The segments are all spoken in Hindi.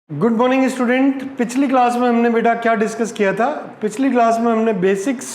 Good morning student. पिछली क्लास में हमने बेटा क्या डिस्कस किया था? पिछली क्लास में हमने बेसिक्स,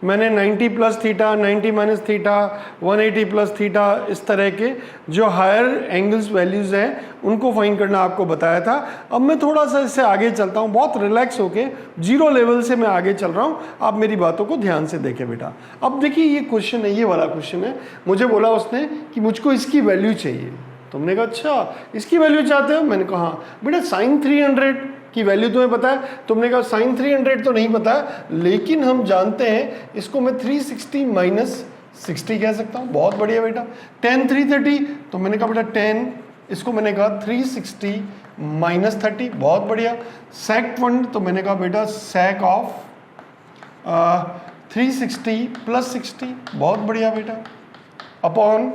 मैंने 90 plus theta, 90 minus theta, 180 plus theta, इस तरह के जो हायर एंगल्स वैल्यूज़ हैं उनको फाइंड करना आपको बताया था। अब मैं थोड़ा सा इससे आगे चलता हूँ, बहुत रिलैक्स होके जीरो लेवल से मैं आगे चल रहा हूँ। आप मेरी बातों को ध्यान से देखें बेटा। अब देखिए ये क्वेश्चन है, ये वाला क्वेश्चन है। मुझे बोला उसने कि मुझको इसकी वैल्यू चाहिए। तुमने कहा अच्छा इसकी वैल्यू चाहते हो? मैंने कहा हाँ। बेटा साइन 300 की वैल्यू तुम्हें पता है? तुमने कहा साइन 300 तो नहीं पता है, लेकिन हम जानते हैं इसको मैं 360 माइनस 60 कह सकता हूँ। बहुत बढ़िया बेटा। tan 330, तो मैंने कहा बेटा 10, इसको मैंने कहा 360 माइनस 30। बहुत बढ़िया। sec 1, तो मैंने कहा बेटा sec ऑफ 360 प्लस 60। बहुत बढ़िया बेटा। अपॉन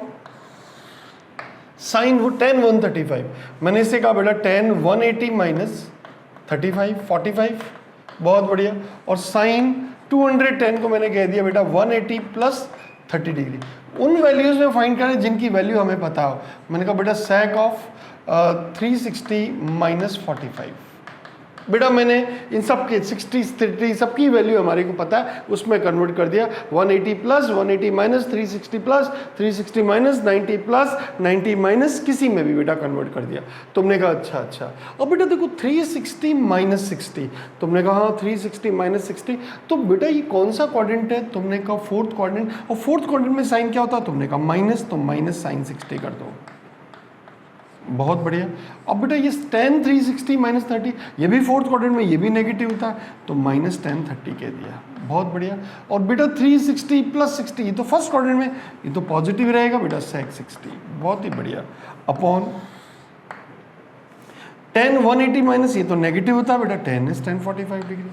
साइन वो tan 135, मैंने इसे कहा बेटा tan 180 माइनस 35 45। बहुत बढ़िया। और साइन 210 को मैंने कह दिया बेटा 180 प्लस 30 डिग्री। उन वैल्यूज में फाइंड करें जिनकी वैल्यू हमें पता हो। मैंने कहा बेटा sec ऑफ 360 माइनस 45। बेटा मैंने इन सब के 60 30 सबकी वैल्यू हमारे को पता है, उसमें कन्वर्ट कर दिया। 180 plus 180 minus 360 plus 360 minus 90 plus 90 minus किसी में भी बेटा कन्वर्ट कर दिया। तुमने कहा अच्छा अच्छा। अब बेटा देखो 360 माइनस 60, तुमने कहा हाँ 360 माइनस 60, तो बेटा ये कौन सा क्वाड्रेंट है? तुमने कहा फोर्थ क्वाड्रेंट। और फोर्थ क्वाड्रेंट में साइन क्या होता है? तुमने कहा माइनस, तो माइनस साइन 60 कर दो। बहुत बढ़िया। अब बेटा ये tan 360 माइनस 30, ये भी फोर्थ क्वाड्रेंट में, ये भी नेगेटिव होता है, तो माइनस tan 30 कह दिया। बहुत बढ़िया। और बेटा 360 प्लस 60, ये तो फर्स्ट क्वाड्रेंट में, ये तो पॉजिटिव रहेगा बेटा sec 60। बहुत ही बढ़िया। अपॉन tan 180 माइनस, ये तो नेगेटिव होता है बेटा, tan is tan 45 डिग्री।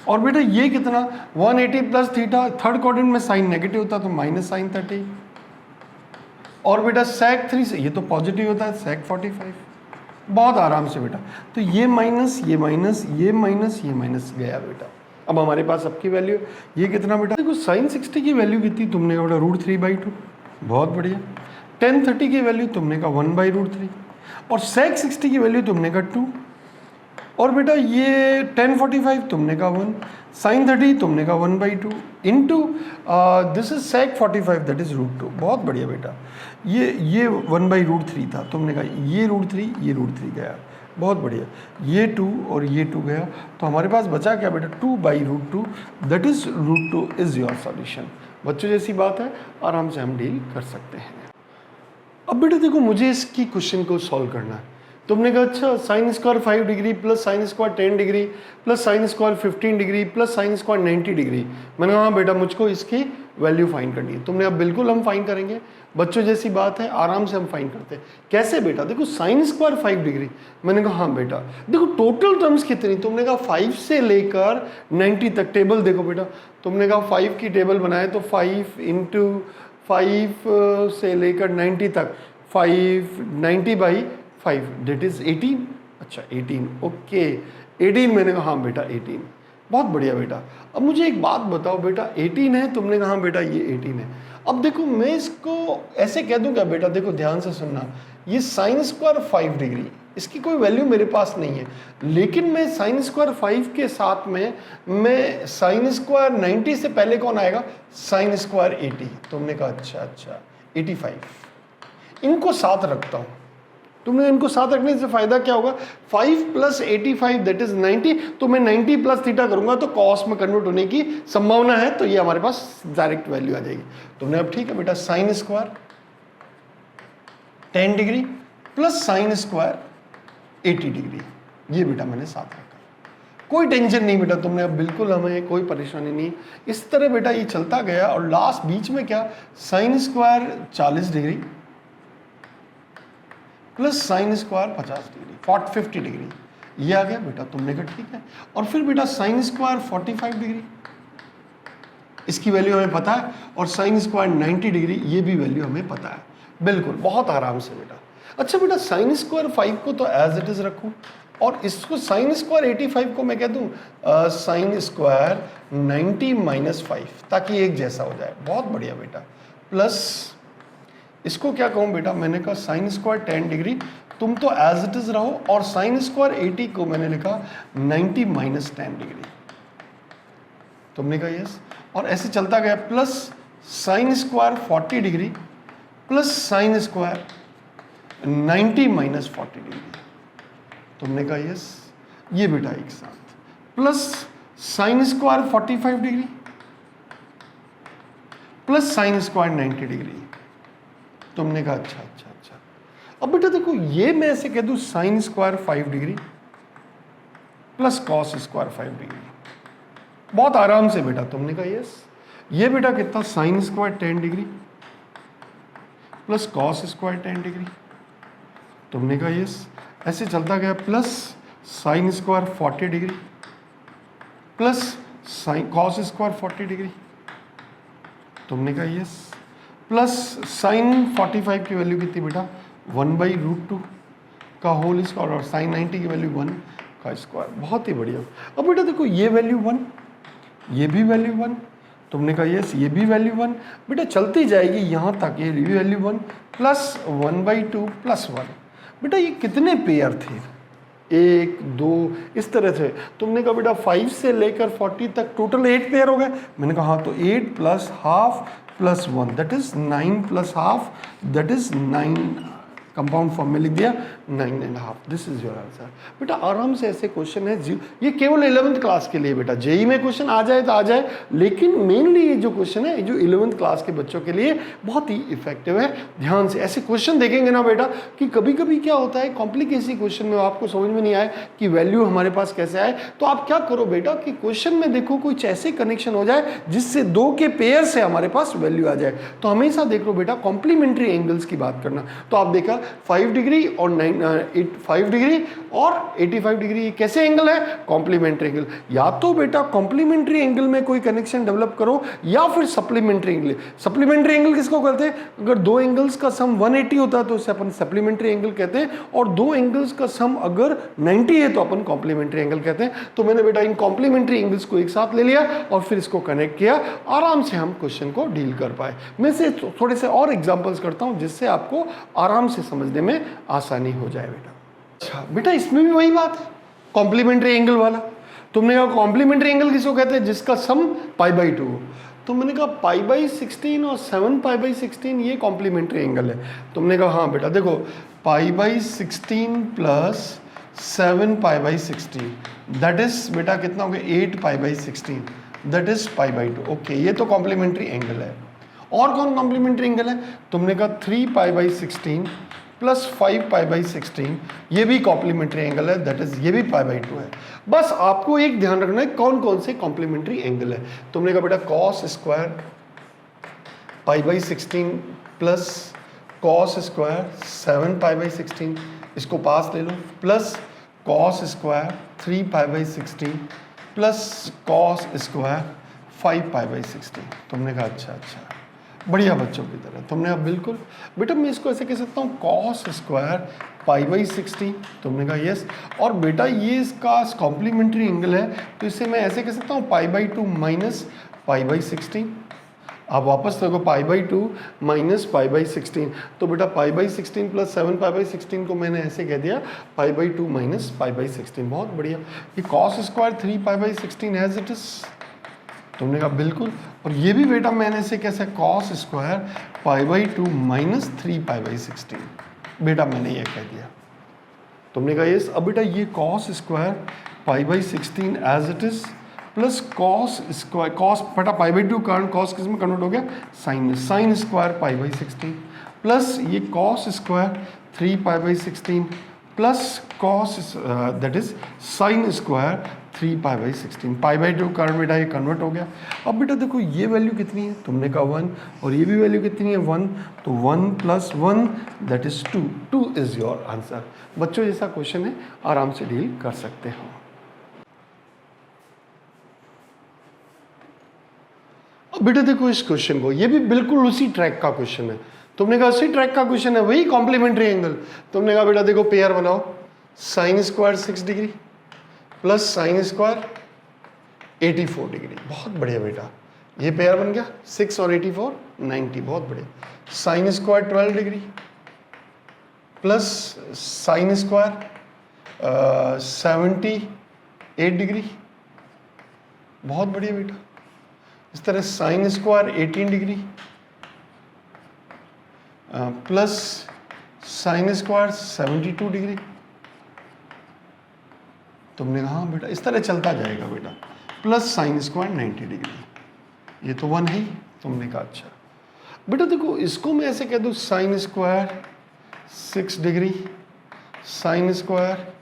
और बेटा ये कितना 180 प्लस थीटा, थर्ड क्वाड्रेंट में साइन नेगेटिव होता है, तो माइनस साइन 30। और बेटा sec 3 से, ये तो पॉजिटिव होता है, sec 45। बहुत आराम से बेटा। तो ये माइनस ये माइनस ये माइनस ये माइनस गया बेटा। अब हमारे पास सबकी वैल्यू, ये कितना बेटा? देखो साइन 60 की वैल्यू कितनी? तुमने कहा बेटा √3/2। बहुत बढ़िया। tan 30 की वैल्यू तुमने कहा 1/√3। और sec 60 की वैल्यू तुमने कहा 2। और बेटा ये tan 45 तुमने कहा 1, साइन 30 तुमने कहा 1/2 into this is sec 45 that is √2। बहुत बढ़िया बेटा। ये 1/√3 था, तुमने कहा ये √3 गया। बहुत बढ़िया। ये 2 और ये 2 गया, तो हमारे पास बचा क्या बेटा? 2/√2 that is √2 is your solution. बच्चों जैसी बात है, आराम से हम डील कर सकते हैं। अब बेटा देखो मुझे इसकी क्वेश्चन को सॉल्व करना है। तुमने कहा अच्छा sine square 5 degree plus sine square 10 degree plus sine square 15 degree plus sine square 90 degree. मैंने कहा हाँ बेटा मुझको इसकी वैल्यू फाइंड करनी है। तुमने अब बिल्कुल हम फाइंड करेंगे, बच्चों जैसी बात है, आराम से हम फाइंड करते हैं। कैसे बेटा? देखो साइन स्क्वायर 5 डिग्री, मैंने कहा हाँ बेटा। देखो टोटल टर्म्स कितनी? तुमने कहा 5 से लेकर 90 तक। टेबल देखो बेटा, तुमने कहा 5 की टेबल बनाए तो 5 इंटू 5 से लेकर 90 तक, 90/5 डेट इज 18। अच्छा 18, ओके 18। मैंने कहा हाँ बेटा 18। बहुत बढ़िया बेटा। अब मुझे एक बात बताओ बेटा, 18 है, तुमने कहा हाँ बेटा ये 18 है। अब देखो मैं इसको ऐसे कह दूं क्या बेटा? देखो ध्यान से सुनना, ये साइन स्क्वायर 5 डिग्री, इसकी कोई वैल्यू मेरे पास नहीं है, लेकिन मैं साइन स्क्वायर 5 के साथ में मैं साइन स्क्वायर 90 से पहले कौन आएगा? Sine square 80। तुमने कहा अच्छा अच्छा 85, इनको साथ रखता हूं। तुमने इनको साथ रखने से फायदा क्या होगा? 5 प्लस 85 दैट इज 90, तो मैं 90 प्लस थीटा करूंगा तो कॉस में कन्वर्ट होने की संभावना है, तो ये हमारे पास डायरेक्ट वैल्यू आ जाएगी। तुमने अब ठीक है बेटा, sine square 10 degree plus sine square 80 degree, ये बेटा मैंने साथ रखा। कोई टेंशन नहीं बेटा, तुमने अब बिल्कुल, हमें कोई परेशानी नहीं। इस तरह बेटा ये चलता गया, और लास्ट बीच में क्या? Sine square 40 degree plus sine square 50 degree 50 degree, ये आ गया बेटा। तुमने कहा ठीक है। और फिर बेटा साइन स्क्वायर 45 डिग्री, इसकी वैल्यू हमें पता है, और साइन स्क्वायर 90 डिग्री, ये भी वैल्यू हमें पता है। बिल्कुल बहुत आराम से बेटा। अच्छा बेटा साइन स्क्वायर 5 को तो एज इट इज रखूं, और इसको साइन स्क्वायर 85 को मैं कह दूं साइन स्क्वायर 90 माइनस 5, ताकि एक जैसा हो जाए। बहुत बढ़िया बेटा। प्लस इसको क्या कहूँ बेटा? मैंने कहा साइन स्क्वायर 10 डिग्री, तुम तो एज इट इज रहो, और साइन स्क्वायर 80 को मैंने लिखा 90 माइनस 10 डिग्री, तुमने कहा यस, और ऐसे चलता गया, plus sine square 40 degree plus sine square 90 minus 40 degree, तुमने कहा यस, ये बेटा एक साथ, plus sine square 45 degree plus sine square 90 degree, तुमने कहा अच्छा अच्छा अच्छा। अब बेटा देखो, ये मैं ऐसे कह दूं sine square 5 degree plus cos square 5 degree, बहुत आराम से बेटा, तुमने कहा यस। ये बेटा कितना, sine square 10 degree plus cos square 10 degree, तुमने कहा यस, ऐसे चलता गया, plus sine square 40 degree plus sine cos square 40 degree, तुमने कहा यस, प्लस साइन 45 की वैल्यू कितनी बेटा, 1/√2 का होल स्क्वायर, और साइन 90 की वैल्यू 1 का स्क्वायर, बहुत ही बढ़िया। अब बेटा देखो, ये वैल्यू 1, ये भी वैल्यू 1, तुमने कहा यस, ये भी वैल्यू 1, बेटा चलती जाएगी यहाँ तक, ये भी वैल्यू 1 प्लस 1/2 प्लस 1, बेटा ये कितने पेयर थे, 1 2 इस तरह से, तुमने कहा बेटा 5 से लेकर 40 तक टोटल 8 पेयर हो गए, मैंने कहा हाँ, तो 8 plus half plus 1 that is 9 plus half that is 9, compound form में लिख दिया 9.5, दिस इज योर आंसर। बेटा आराम से ऐसे क्वेश्चन है, ये केवल 11th क्लास के लिए बेटा, जेई में क्वेश्चन आ जाए तो आ जाए, लेकिन मेनली ये जो क्वेश्चन है, ये जो 11th क्लास के बच्चों के लिए बहुत ही इफेक्टिव है। ध्यान से ऐसे क्वेश्चन देखेंगे ना बेटा, कि कभी कभी क्या होता है, कॉम्प्लिकेसी क्वेश्चन में आपको समझ में नहीं आए कि वैल्यू हमारे पास कैसे आए, तो आप क्या करो बेटा, कि क्वेश्चन में देखो कुछ ऐसे कनेक्शन हो जाए जिससे 2 के पेयर से हमारे पास वैल्यू आ जाए। तो हमेशा देख लो बेटा, कॉम्प्लीमेंट्री एंगल्स की बात करना, तो आप देखा 5 डिग्री और 5 डिग्री और 85 डिग्री कैसे एंगल है, कॉम्प्लीमेंट्री एंगल। या तो बेटा कॉम्प्लीमेंट्री एंगल में कोई कनेक्शन डेवलप करो, या फिर सप्लीमेंट्री एंगल। सप्लीमेंट्री एंगल किसको कहते हैं, अगर 2 एंगल्स का सम 180 होता है तो उसे अपन सप्लीमेंट्री एंगल कहते हैं, और 2 एंगल्स का सम अगर 90 है तो अपन कॉम्प्लीमेंट्री एंगल कहते हैं। तो मैंने बेटा इन कॉम्प्लीमेंट्री एंगल्स को एक साथ ले लिया और फिर इसको कनेक्ट किया, आराम से हम क्वेश्चन को डील कर पाए। मैं से थोड़े से और एग्जांपल्स करता हूं जिससे आपको आराम से समझने में आसानी हो जाए बेटा। अच्छा बेटा, इसमें भी वही बात है, कॉम्प्लीमेंट्री एंगल वाला। तुमने कहा कॉम्प्लीमेंट्री एंगल किसको कहते हैं, जिसका सम π/2 हो। तो मैंने कहा π/16 और 7π/16 ये कॉम्प्लीमेंट्री एंगल है। तुमने कहा हाँ बेटा, देखो π/16 प्लस 7π/16 दैट इज बेटा कितना हो गया, 8π/16 दैट इज π/2। ओके, ये तो कॉम्प्लीमेंट्री एंगल है। और कौन कॉम्प्लीमेंट्री एंगल है, तुमने कहा 3π/16 प्लस 5π/16 ये भी कॉम्प्लीमेंट्री एंगल है, दैट इज ये भी π/2 है। बस आपको एक ध्यान रखना है कौन कौन से कॉम्प्लीमेंट्री एंगल है। तुमने कहा बेटा cos square π/16 plus cos square 7π/16, इसको पास ले लो, plus cos square 3π/16 plus cos square 5π/16। तुमने कहा अच्छा अच्छा, बढ़िया बच्चों की तरह। तुमने अब बिल्कुल बेटा, मैं इसको ऐसे कह सकता हूँ कॉस स्क्वायर π/16, तुमने कहा यस। और बेटा ये इसका कॉम्प्लीमेंट्री एंगल है, तो इसे मैं ऐसे कह सकता हूँ π/2 माइनस π/16। आप वापस देखो π/2 माइनस π/16, तो बेटा π/16 प्लस 7π/16 को मैंने ऐसे कह दिया π/2 माइनस π/16। बहुत बढ़िया। ये cos square 3π/16 as it is, तुमने कहा बिल्कुल। और ये भी बेटा मैंने इसे कैसे, कॉस स्क्वायर π/2 माइनस 3π/16, बेटा मैंने ये कह दिया। तुमने कहा यस। अब बेटा ये cos square π/16 as it is plus cos square, cos बेटा π/2 कारण कॉस किस में कन्वर्ट हो गया, साइन में, साइन स्क्वायर π/16 प्लस ये cos square 3π/16 plus cos that is sine square 3π/16, π/2 कारण बेटा ये कन्वर्ट हो गया। अब बेटा देखो ये वैल्यू कितनी है, तुमने कहा 1, और ये भी वैल्यू कितनी है 1, तो 1 plus 1 that is 2, 2 is your answer. बच्चों जैसा क्वेश्चन है, आराम से डील कर सकते हो। अब बेटा देखो इस क्वेश्चन को, ये भी बिल्कुल उसी ट्रैक का क्वेश्चन है। तुमने कहा उसी ट्रैक का क्वेश्चन है, वही कॉम्प्लीमेंट्री एंगल। तुमने कहा बेटा देखो पेयर बनाओ, sign square 6 degree plus sine square 84 degree. बहुत बढ़िया बेटा, ये पेयर बन गया, 6 और 84 90, बहुत बढ़िया। Sign square 12 degree plus sine square 78 degree, बहुत बढ़िया बेटा। इस तरह sign square 18 degree plus sine square 72 degree. तुमने कहा हाँ बेटा, इस तरह चलता जाएगा बेटा, प्लस साइन स्क्वायर 90 डिग्री, ये तो 1 है ही। तुमने कहा अच्छा बेटा देखो, इसको मैं ऐसे कह दूँ sine square 6 degree, sine square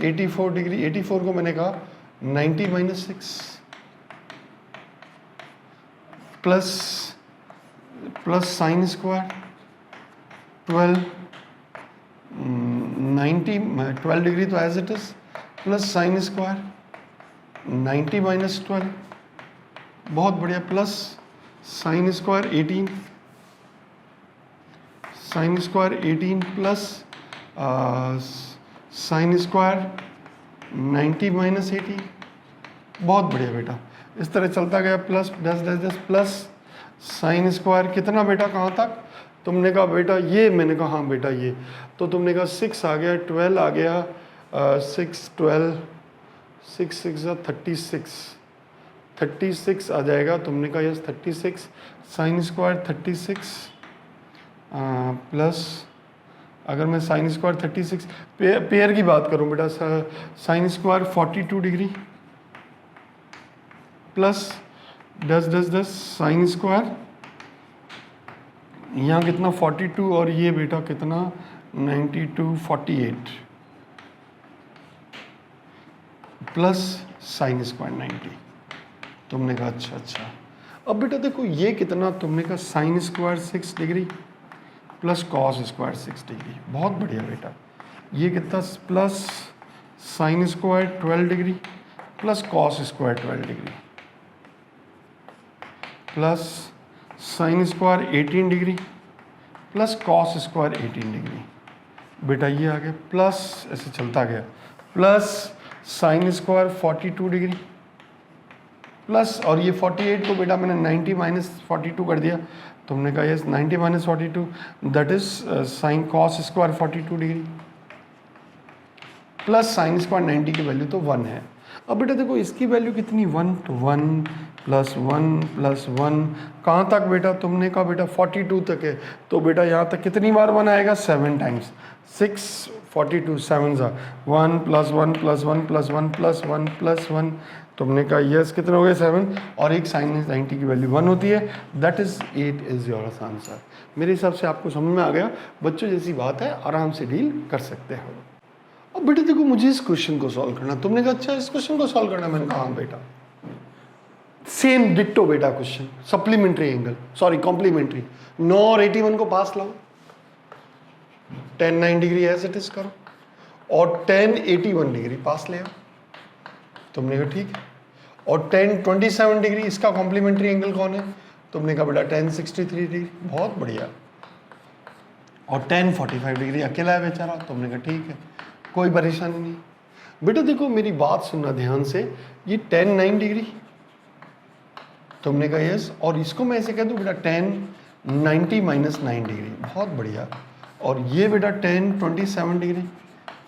84 degree, 84 को मैंने कहा 90 minus 6 plus sine square 12 degree तो as it is, plus sine square 90 minus 12, बहुत बढ़िया, plus sine square 18, sine square 18 plus sine square 90 minus 18, बहुत बढ़िया बेटा। इस तरह चलता गया, प्लस 10 प्लस साइन स्क्वायर कितना बेटा, कहाँ तक? तुमने कहा बेटा ये, मैंने कहा हाँ बेटा ये, तो तुमने कहा 6 आ गया, 12 आ गया, 6 12 6 6 36 आ जाएगा। तुमने कहा यस 36, साइन स्क्वायर 36 प्लस, अगर मैं साइन स्क्वायर 36 पेयर की बात करूं बेटा, sine square 42 degree plus 10 sine square, यहाँ कितना 42 और ये बेटा कितना 92 48 प्लस साइन स्क्वायर 90। तुमने कहा अच्छा। अब बेटा देखो ये कितना, तुमने कहा sign square 6 degree plus cos square 6 degree, बहुत बढ़िया बेटा। ये कितना, plus sine square 12 degree plus cos square 12 degree plus sine square 18 degree plus cos square 18 degree, बेटा ये आ गया, प्लस ऐसे चलता गया, plus sine square 42 degree plus, और ये 48 को बेटा मैंने 90 माइनस 42 कर दिया। तुमने कहा yes 90 minus 42 that is sine cos square 42 degree plus sine square 90 की वैल्यू तो 1 है। अब बेटा देखो इसकी वैल्यू कितनी, 1, तो 1 प्लस 1 प्लस 1, कहाँ तक बेटा? तुमने कहा बेटा 42 तक है, तो बेटा यहाँ तक कितनी बार 1 आएगा? 7 टाइम्स, 6 42 7 सा 1 plus 1 plus 1 plus 1 plus 1 plus 1। तुमने कहा यस कितने हो गए 7, और एक साइन 90 की वैल्यू 1 होती है, that is 8 is your answer. मेरे हिसाब से आपको समझ में आ गया बच्चों, जैसी बात है आराम से डील कर सकते हो। अब बेटा देखो मुझे इस क्वेश्चन को सॉल्व करना, तुमने कहा अच्छा इस क्वेश्चन को सॉल्व करना, मैंने कहा हाँ बेटा, सेम डिट्टो बेटा question, supplementary angle, sorry complementary, 9 और 81 को पास लाओ, 10 9 डिग्री एज इट इज करो, और 10 81 डिग्री पास ले आओ। तुमने कहा ठीक है, और 10 27 डिग्री इसका कॉम्प्लीमेंट्री एंगल कौन है? तुमने कहा बेटा 10 63 डिग्री, बहुत बढ़िया, और 10 45 डिग्री अकेला है बेचारा। तुमने कहा ठीक है, कोई परेशानी नहीं। बेटा देखो मेरी बात सुनना ध्यान से, ये 10 9 डिग्री, तुमने कहा यस, और इसको मैं ऐसे कह दूं बेटा 10 90 माइनस 9 डिग्री, बहुत बढ़िया, और ये बेटा 10 27 डिग्री,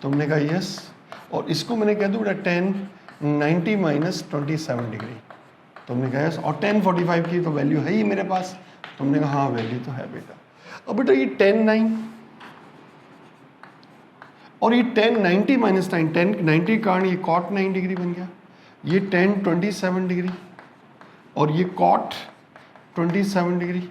तुमने कहा यस, और इसको मैंने कह दूं बेटा 10 90 माइनस 27 डिग्री, तुमने कहा यस, और 10 45 की तो वैल्यू है ही मेरे पास। तुमने कहा हाँ वैल्यू तो है बेटा। अब बेटा ये 10 9 और ये 10 90 माइनस 9, 10 90 के कारण ये कॉट 9 डिग्री बन गया, ये 10 27 डिग्री और ये कॉट 27 डिग्री,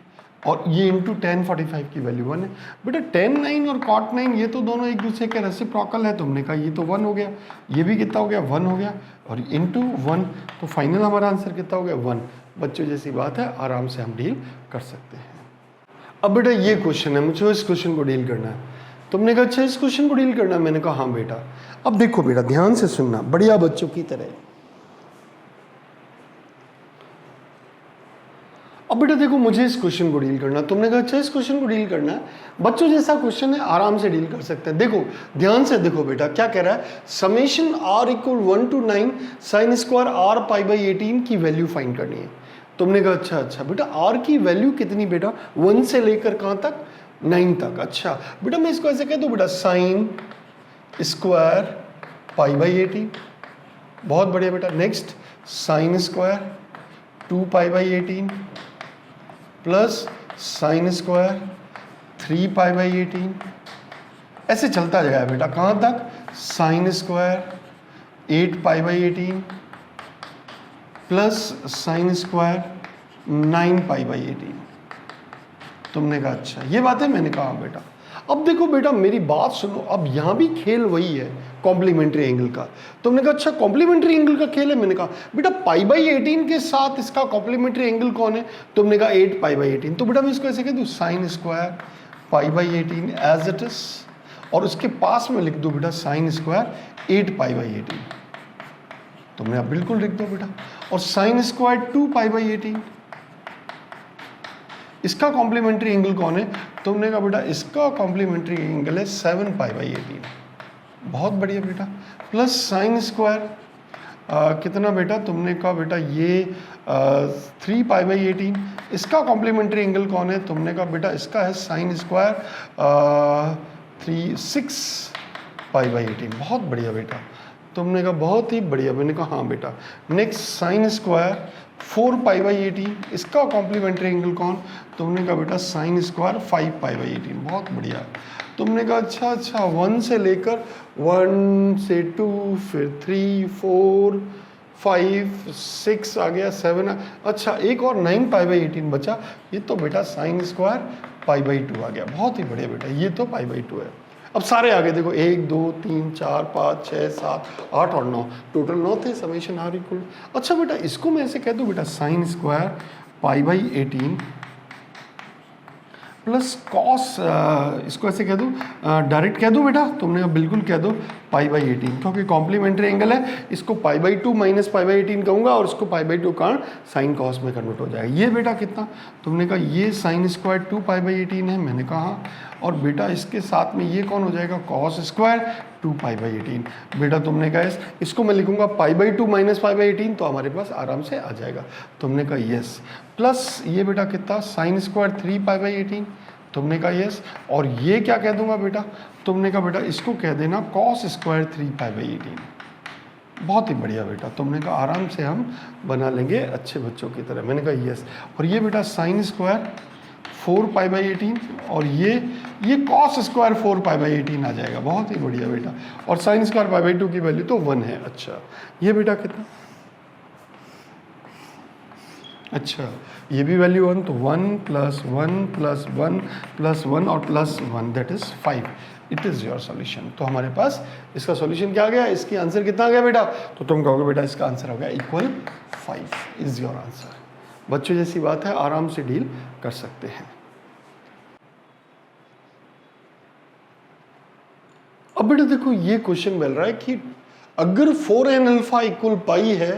और ये इंटू 10 45 की वैल्यू 1 है। बेटा 10 9 और कॉट 9 ये तो दोनों एक दूसरे के रेसिप्रोकल है। तुमने कहा ये तो 1 हो गया, ये भी कितना हो गया 1 हो गया, और इंटू 1, तो फाइनल हमारा आंसर कितना हो गया 1। बच्चों जैसी बात है, आराम से हम डील कर सकते हैं। अब बेटा ये क्वेश्चन है, मुझे इस क्वेश्चन को डील करना है। तुमने कहा अच्छा इस क्वेश्चन को डील करना है, मैंने कहा हाँ बेटा। अब देखो बेटा ध्यान से सुनना, बढ़िया बच्चों की तरह। अब बेटा देखो मुझे इस क्वेश्चन को डील करना, तुमने कहा अच्छा इस क्वेश्चन को डील करना है, बच्चों जैसा क्वेश्चन है, आराम से डील कर सकते हैं। देखो ध्यान से देखो बेटा क्या कह रहा है, summation r equal 1 to 9 sine square r pi by 18 की वैल्यू फाइंड करनी है। तुमने कहा अच्छा बेटा r की वैल्यू कितनी बेटा, 1 से लेकर कहाँ तक 9 तक। अच्छा बेटा मैं इसको ऐसे कह दूँ बेटा साइन स्क्वायर पाई बाई 18, बहुत बढ़िया बेटा। Next sine square 2 pi by 18 plus sine square 3 pi by 18, ऐसे चलता जाएगा बेटा। कहाँ तक? Sine square 8 pi by 18 plus sine square 9 pi by 18। तुमने कहा अच्छा ये बात है, मैंने कहा बेटा। अब देखो बेटा मेरी बात सुनो, अब यहाँ भी खेल वही है कॉम्प्लीमेंट्री एंगल का। तुमने कहा अच्छा कॉम्प्लीमेंट्री एंगल का खेल है, मैंने कहा बेटा पाई बाई 18 के साथ इसका कॉम्प्लीमेंट्री एंगल कौन है? तुमने कहा 8 पाई बाई 18। तो बेटा मैं इसको ऐसे कह दूँ sine square pi by 18 as it is, और उसके पास में लिख दो बेटा साइन स्क्वायर 8 पाई बाई 18। तुमने अब बिल्कुल लिख दो बेटा। और साइन स्क्वायर 2 पाई बाई 18, इसका कॉम्प्लीमेंट्री एंगल कौन है? तुमने कहा बेटा इसका कॉम्प्लीमेंट्री एंगल है 7 पाई बाई 18, बहुत बढ़िया बेटा। प्लस साइन स्क्वायर कितना बेटा? तुमने कहा बेटा ये 3 पाई बाई 18, इसका कॉम्प्लीमेंट्री एंगल कौन है? तुमने कहा बेटा इसका है साइन स्क्वायर 6 पाई बाई 18, बहुत बढ़िया बेटा। तुमने कहा बहुत ही बढ़िया, मैंने कहा हाँ बेटा। Next sine square 4 pi by 18, इसका कॉम्प्लीमेंट्री एंगल कौन? तुमने कहा बेटा साइन स्क्वायर 5 पाई बाई 18, बहुत बढ़िया। तुमने कहा अच्छा 1 से लेकर 1 से 2 फिर 3 4 5 6 आ गया 7 अच्छा एक और 9 पाई बाई 18 बचा, ये तो बेटा साइन स्क्वायर पाई बाई 2 आ गया, बहुत ही बढ़िया बेटा। ये तो पाई बाई 2 है। अब सारे आगे देखो 1 2 3 4 5 6 7 8 और 9, टोटल 9 थे। Summation are equal. अच्छा बेटा इसको मैं ऐसे कह दूँ बेटा sine square pi by 18 plus cos, इसको ऐसे कह दूँ डायरेक्ट कह दूँ बेटा? तुमने बिल्कुल कह दो पाई बाई 18, क्योंकि कॉम्प्लीमेंट्री एंगल है। इसको pi by 2 minus pi by 18 कहूँगा और इसको पाई बाई 2 कारण साइन कॉस में कन्वर्ट हो जाएगा। ये बेटा कितना? तुमने कहा ये साइन स्क्वायर 2 पाई बाई 18 है, मैंने कहा। और बेटा इसके साथ में ये कौन हो जाएगा? Cos square 2 pi by 18। बेटा तुमने कहा इसको मैं लिखूंगा pi by 2 minus pi by 18, तो हमारे पास आराम से आ जाएगा। तुमने कहा यस। प्लस ये बेटा कितना? साइन स्क्वायर 3 पाई बाई 18, तुमने कहा यस। और ये क्या कह दूंगा बेटा? तुमने कहा बेटा इसको कह देना कॉस स्क्वायर 3 पाई बाई 18, बहुत ही बढ़िया बेटा। तुमने कहा आराम से हम बना लेंगे अच्छे बच्चों की तरह, मैंने कहा यस। और ये बेटा साइन स्क्वायर 4 पाई बाई 18 और ये कॉस स्क्वायर 4 पाई बाई 18 आ जाएगा, बहुत ही बढ़िया बेटा। और साइन स्क्वायर पाई बाई 2 की वैल्यू तो 1 है। अच्छा ये बेटा कितना? अच्छा ये भी वैल्यू 1, तो 1 प्लस 1 प्लस 1 प्लस 1 और plus 1 that is 5। It is your solution. तो हमारे पास इसका सॉल्यूशन क्या आ गया? इसकी आंसर कितना आ गया बेटा? तो तुम कहोगे बेटा इसका आंसर हो गया इक्वल 5 इज योर आंसर। बच्चों जैसी बात है, आराम से डील कर सकते हैं। अब बेटा देखो ये क्वेश्चन मिल रहा है कि अगर 4n अल्फा इक्वल पाई है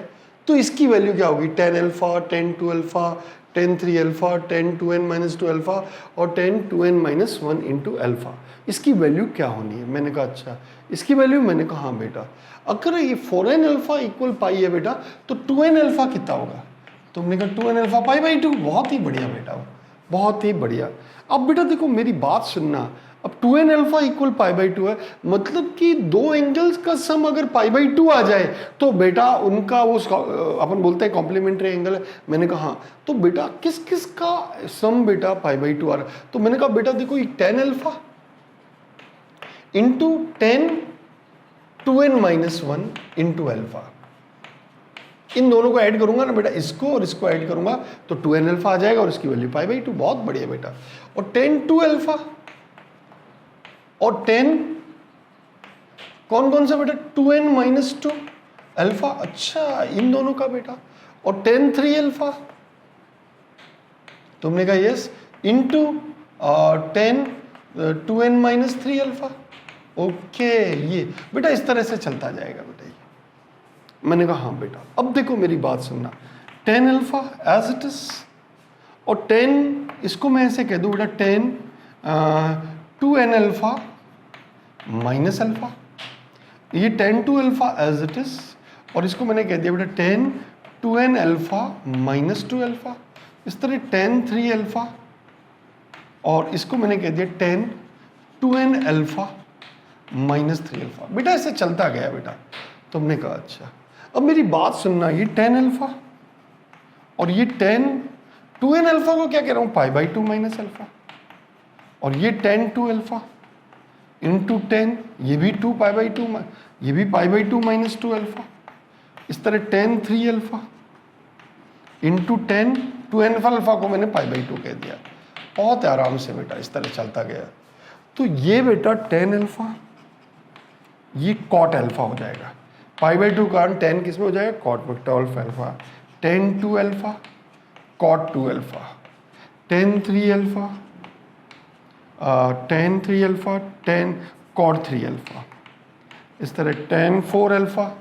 तो इसकी वैल्यू क्या होगी? 10 alpha 10 2 alpha 10 3 alpha 10 2n minus 2 alpha और 10 2n माइनस 1 इंटू अल्फा, इसकी वैल्यू क्या होनी है? मैंने कहा अच्छा इसकी वैल्यू, मैंने कहा हाँ बेटा अगर ये 4n अल्फा इक्वल पाई है बेटा तो 2n अल्फा कितना होगा? तुमने कहा 2n अल्फा पाई बाई 2, बहुत ही बढ़िया बेटा, बहुत ही बढ़िया। अब बेटा देखो मेरी बात सुनना, अब 2n alpha equal pi by 2 है, मतलब कि दो एंगल्स का सम अगर पाई बाई 2 आ जाए तो बेटा उनका वो अपन बोलते हैं कॉम्प्लीमेंट्री एंगल है। मैंने कहा हाँ, तो बेटा किस किस का सम बेटा पाई बाई 2 आ रहा है? तो मैंने कहा बेटा देखो ये 10 alpha into 10 2n minus 1 into alpha, इन दोनों को ऐड करूंगा ना बेटा, इसको और इसको ऐड करूंगा तो 2n अल्फा आ जाएगा और इसकी वैल्यू पाई बाई 2, बहुत बढ़िया बेटा। और 10 2 अल्फा और 10 कौन कौन सा बेटा? 2n माइनस 2 अल्फा, अच्छा इन दोनों का बेटा। और 10 3 अल्फा, तुमने कहा yes, into 10 2n minus 3 alpha. Okay ये बेटा इस तरह से चलता जाएगा बेटा। ये मैंने कहा हाँ बेटा। अब देखो मेरी बात सुनना, 10 अल्फा एज इट इज और 10 इसको मैं ऐसे कह दूं बेटा 10 2n अल्फा माइनस अल्फा, ये 10 2 अल्फा एज इट इज और इसको मैंने कह दिया बेटा 10 2n अल्फा माइनस 2 अल्फा। इस तरह 10 3 अल्फा और इसको मैंने कह दिया 10 2n अल्फा माइनस 3 अल्फा। बेटा ऐसे चलता गया बेटा। तुमने कहा अच्छा, अब मेरी बात सुनना, ये 10 अल्फा और ये 10 2n अल्फा को क्या कह रहा हूँ, पाई बाई 2 माइनस अल्फा, और ये 10 2 अल्फा इंटू 10, ये भी 2 पाई बाई 2, ये भी पाई बाई 2 माइनस 2 अल्फा। इस तरह 10 3 अल्फा इंटू 10 2n अल्फा को मैंने पाई बाई 2 कह दिया। बहुत आराम से बेटा इस तरह चलता गया। तो ये बेटा 10 अल्फा, ये कॉट अल्फा हो जाएगा। पाई बाई 2 कारण 10 किस में हो जाएगा, कॉट में 12 alpha. 10 2 alpha cot 2 alpha, 10 3 alpha 10 3 alpha 10 cot 3 alpha. इस तरह 10 4 अल्फा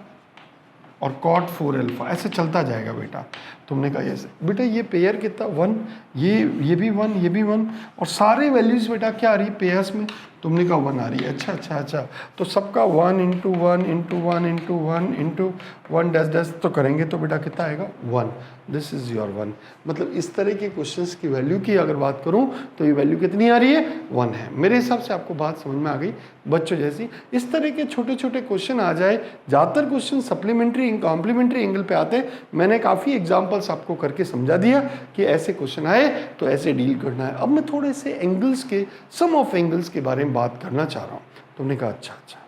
और कॉट 4 अल्फा, ऐसे चलता जाएगा बेटा। तुमने कहा ऐसे बेटा ये पेयर कितना 1, ये भी 1, ये भी 1, और सारे वैल्यूज बेटा क्या आ रही है पेयर्स में, तुमने कहा 1 आ रही है। अच्छा अच्छा अच्छा, तो सबका 1 into 1 into 1 into 1 into 1 dash dash तो करेंगे तो बेटा कितना आएगा 1। This is your 1। मतलब इस तरह के क्वेश्चंस की वैल्यू की अगर बात करूं तो ये वैल्यू कितनी आ रही है, 1 है। मेरे हिसाब से आपको बात समझ में आ गई बच्चों जैसी। इस तरह के छोटे छोटे क्वेश्चन आ जाए, ज़्यादातर क्वेश्चन सप्लीमेंट्री कॉम्प्लीमेंट्री एंगल पे आते हैं। मैंने काफ़ी एग्जाम्पल्स आपको करके समझा दिया कि ऐसे क्वेश्चन आए तो ऐसे डील करना है। अब मैं थोड़े से एंगल्स के, सम ऑफ एंगल्स के बारे में बात करना चाह रहा हूँ। तुमने कहा अच्छा अच्छा,